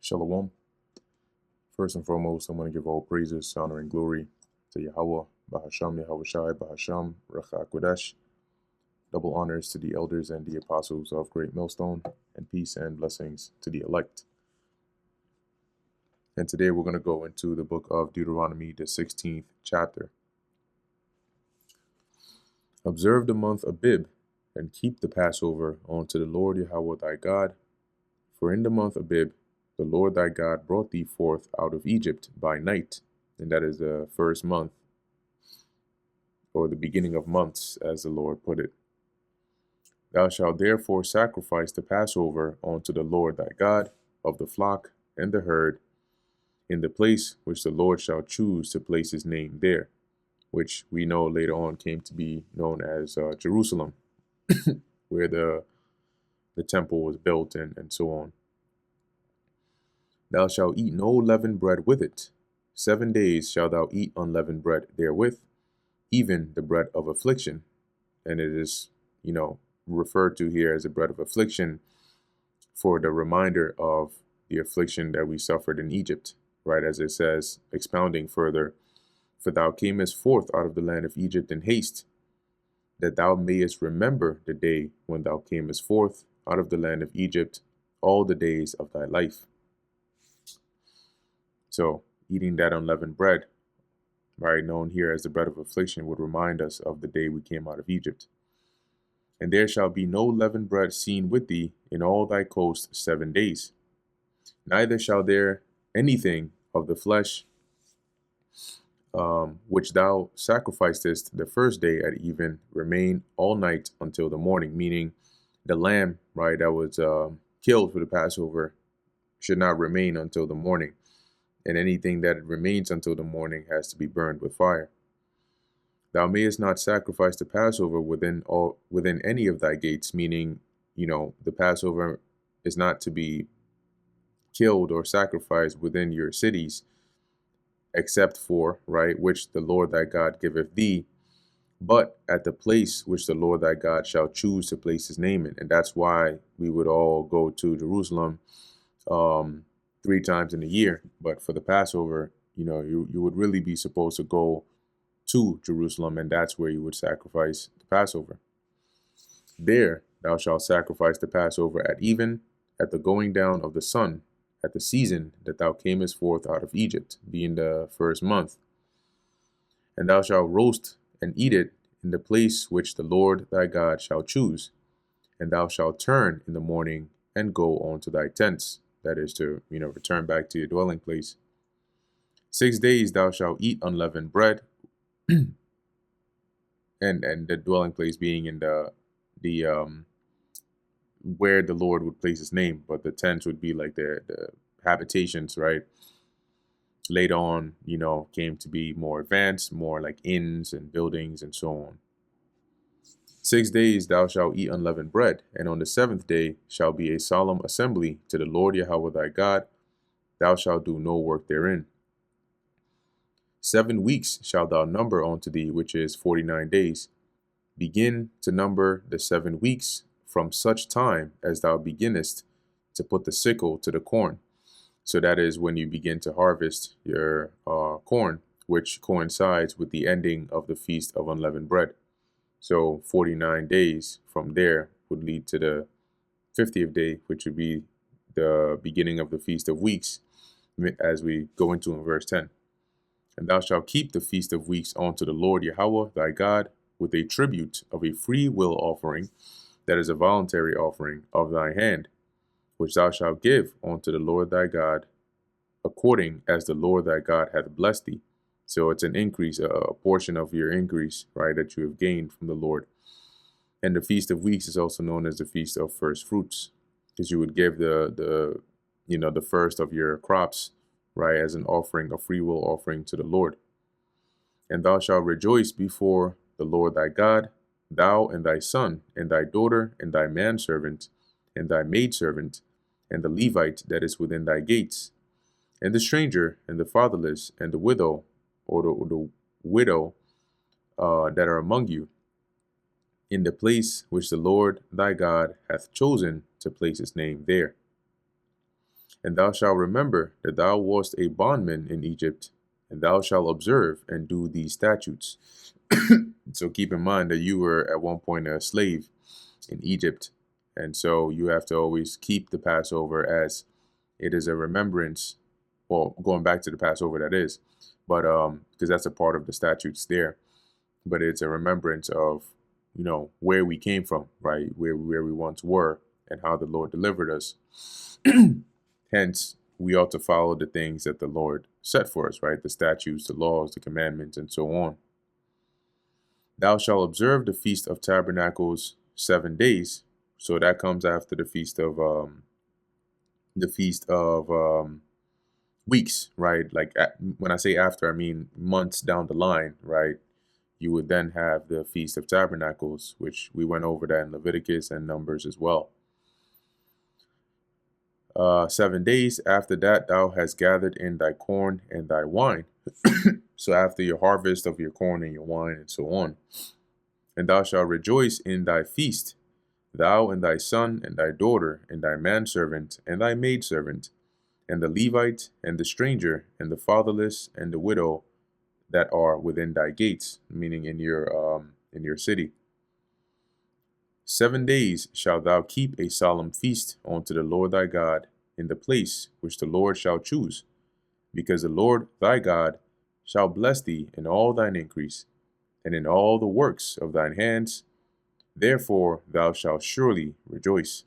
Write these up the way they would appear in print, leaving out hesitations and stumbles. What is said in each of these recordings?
Shalom. First and foremost, I want to give all praises, honor, and glory to Yahweh, Bahasham, Yahweh Shai, Bahasham, Racha Kodesh. Double honors to the elders and the apostles of Great Millstone, and peace and blessings to the elect. And today we're going to go into the book of Deuteronomy, the 16th chapter. Observe the month Abib, and keep the Passover unto the Lord Yahweh thy God. For in the month Abib, the Lord thy God brought thee forth out of Egypt by night, and that is the first month, or the beginning of months, as the Lord put it. Thou shalt therefore sacrifice the Passover unto the Lord thy God of the flock and the herd, in the place which the Lord shall choose to place his name there, which we know later on came to be known as Jerusalem, where the temple was built and so on. Thou shalt eat no leavened bread with it. 7 days shalt thou eat unleavened bread therewith, even the bread of affliction. And it is, referred to here as a bread of affliction for the reminder of the affliction that we suffered in Egypt, right? As it says, expounding further, for thou camest forth out of the land of Egypt in haste, that thou mayest remember the day when thou camest forth out of the land of Egypt all the days of thy life. So eating that unleavened bread, right, known here as the bread of affliction, would remind us of the day we came out of Egypt. And there shall be no leavened bread seen with thee in all thy coast 7 days. Neither shall there anything of the flesh which thou sacrificest the first day at even remain all night until the morning. Meaning the lamb, right, that was killed for the Passover should not remain until the morning. And anything that remains until the morning has to be burned with fire. Thou mayest not sacrifice the Passover within any of thy gates, meaning, the Passover is not to be killed or sacrificed within your cities, except for, right, which the Lord thy God giveth thee, but at the place which the Lord thy God shall choose to place his name in. And that's why we would all go to Jerusalem 3 times in a year. But for the Passover, you would really be supposed to go to Jerusalem, and that's where you would sacrifice the Passover. There thou shalt sacrifice the Passover at even, at the going down of the sun, at the season that thou camest forth out of Egypt, being the first month. And thou shalt roast and eat it in the place which the Lord thy God shall choose. And thou shalt turn in the morning and go on to thy tents. That is to, return back to your dwelling place. 6 days thou shalt eat unleavened bread, and the dwelling place being in the where the Lord would place his name, but the tents would be like the habitations, right? Later on, came to be more advanced, more like inns and buildings and so on. 6 days thou shalt eat unleavened bread, and on the 7th day shall be a solemn assembly to the Lord Yahweh thy God. Thou shalt do no work therein. 7 weeks shalt thou number unto thee, which is 49 days. Begin to number the 7 weeks from such time as thou beginnest to put the sickle to the corn. So that is when you begin to harvest your corn, which coincides with the ending of the Feast of Unleavened Bread. So 49 days from there would lead to the 50th day, which would be the beginning of the Feast of Weeks, as we go into in verse 10. And thou shalt keep the Feast of Weeks unto the Lord Yahweh thy God with a tribute of a free will offering, that is a voluntary offering of thy hand, which thou shalt give unto the Lord thy God, according as the Lord thy God hath blessed thee. So it's an increase, a portion of your increase, right, that you have gained from the Lord. And the Feast of Weeks is also known as the Feast of First Fruits, because you would give the first of your crops, right, as an offering, a free will offering to the Lord. And thou shalt rejoice before the Lord thy God, thou and thy son, and thy daughter, and thy manservant, and thy maidservant, and the Levite that is within thy gates, and the stranger, and the fatherless, and the widow, or the widow that are among you, in the place which the Lord thy God hath chosen to place his name there. And thou shalt remember that thou wast a bondman in Egypt, and thou shalt observe and do these statutes. So keep in mind that you were at one point a slave in Egypt. And so you have to always keep the Passover as it is a remembrance. Well, going back to the Passover, that is, but because that's a part of the statutes there. But it's a remembrance of, where we came from, right? Where we once were and how the Lord delivered us. Hence, we ought to follow the things that the Lord set for us, right? The statutes, the laws, the commandments, and so on. Thou shalt observe the Feast of Tabernacles 7 days. So that comes after the Feast of weeks, right? Like when I say after, I mean months down the line, right? You would then have the Feast of Tabernacles, which we went over that in Leviticus and Numbers as well. 7 days after that, thou hast gathered in thy corn and thy wine. So after your harvest of your corn and your wine and so on. And thou shalt rejoice in thy feast, thou and thy son and thy daughter and thy manservant and thy maidservant, and the Levite and the stranger and the fatherless and the widow that are within thy gates, meaning in your city. 7 days shalt thou keep a solemn feast unto the Lord thy God in the place which the Lord shall choose, because the Lord thy God shall bless thee in all thine increase, and in all the works of thine hands. Therefore thou shalt surely rejoice.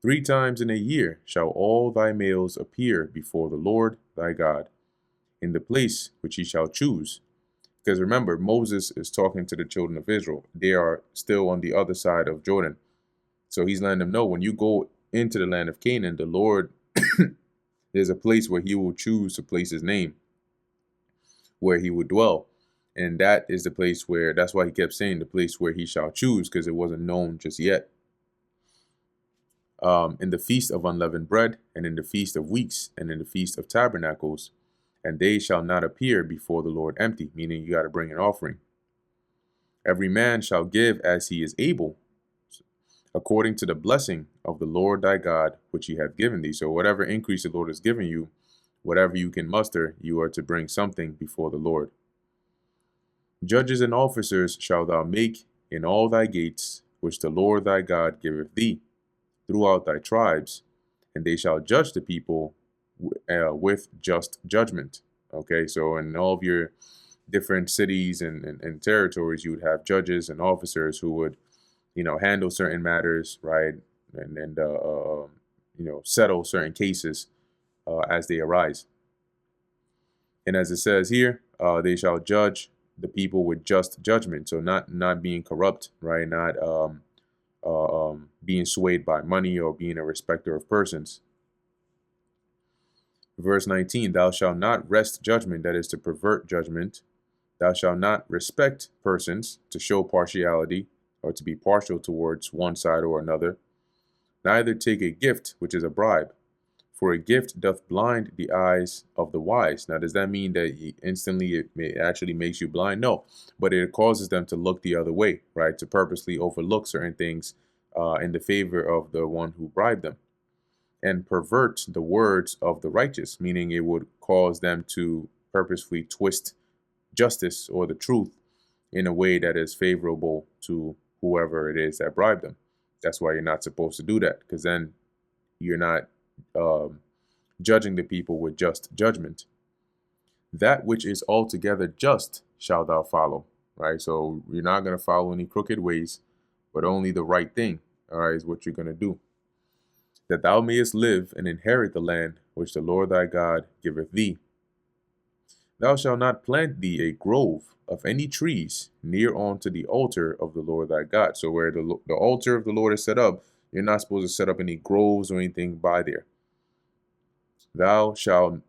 3 times in a year shall all thy males appear before the Lord thy God, in the place which he shall choose. Because remember, Moses is talking to the children of Israel. They are still on the other side of Jordan. So he's letting them know, when you go into the land of Canaan, the Lord, there's a place where he will choose to place his name, where he would dwell. And that is the place where, that's why he kept saying the place where he shall choose, because it wasn't known just yet. In the Feast of Unleavened Bread, and in the Feast of Weeks, and in the Feast of Tabernacles, and they shall not appear before the Lord empty, meaning you got to bring an offering. Every man shall give as he is able, according to the blessing of the Lord thy God, which he hath given thee. So whatever increase the Lord has given you, whatever you can muster, you are to bring something before the Lord. Judges and officers shalt thou make in all thy gates, which the Lord thy God giveth thee, throughout thy tribes, and they shall judge the people with just judgment. Okay, so in all of your different cities and territories, you would have judges and officers who would, handle certain matters, right, and settle certain cases as they arise. And as it says here, they shall judge the people with just judgment. So not being corrupt, right, not being swayed by money or being a respecter of persons. Verse 19, thou shalt not wrest judgment, that is to pervert judgment. Thou shalt not respect persons to show partiality or to be partial towards one side or another. Neither take a gift, which is a bribe, for a gift doth blind the eyes of the wise. Now, does that mean that instantly it actually makes you blind? No, but it causes them to look the other way, right? To purposely overlook certain things in the favor of the one who bribed them. And pervert the words of the righteous, meaning it would cause them to purposefully twist justice or the truth in a way that is favorable to whoever it is that bribed them. That's why you're not supposed to do that, because then you're not judging the people with just judgment. That which is altogether just shalt thou follow, right? So you're not going to follow any crooked ways, but only the right thing, all right, is what you're going to do. That thou mayest live and inherit the land which the Lord thy God giveth thee. Thou shalt not plant thee a grove of any trees near unto the altar of the Lord thy God. So where the altar of the Lord is set up, you're not supposed to set up any groves or anything by there. Thou shalt,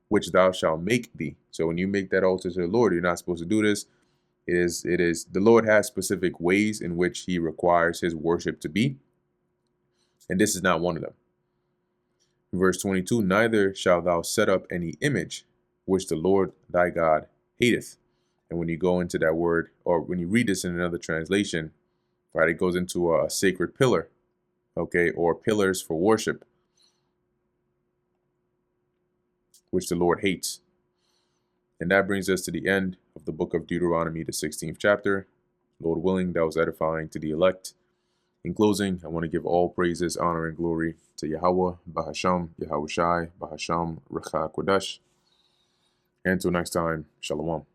which thou shalt make thee. So when you make that altar to the Lord, you're not supposed to do this. It is the Lord has specific ways in which he requires his worship to be. And this is not one of them. Verse 22, neither shalt thou set up any image which the Lord thy God hateth. And when you go into that word, or when you read this in another translation, right, it goes into a sacred pillar, okay, or pillars for worship. which the Lord hates. And that brings us to the end of the book of Deuteronomy, the 16th chapter. Lord willing, that was edifying to the elect. In closing, I want to give all praises, honor, and glory to Yahweh, Bahasham, Yahweh Shai, Bahasham, Recha Kodesh. And until next time, Shalom.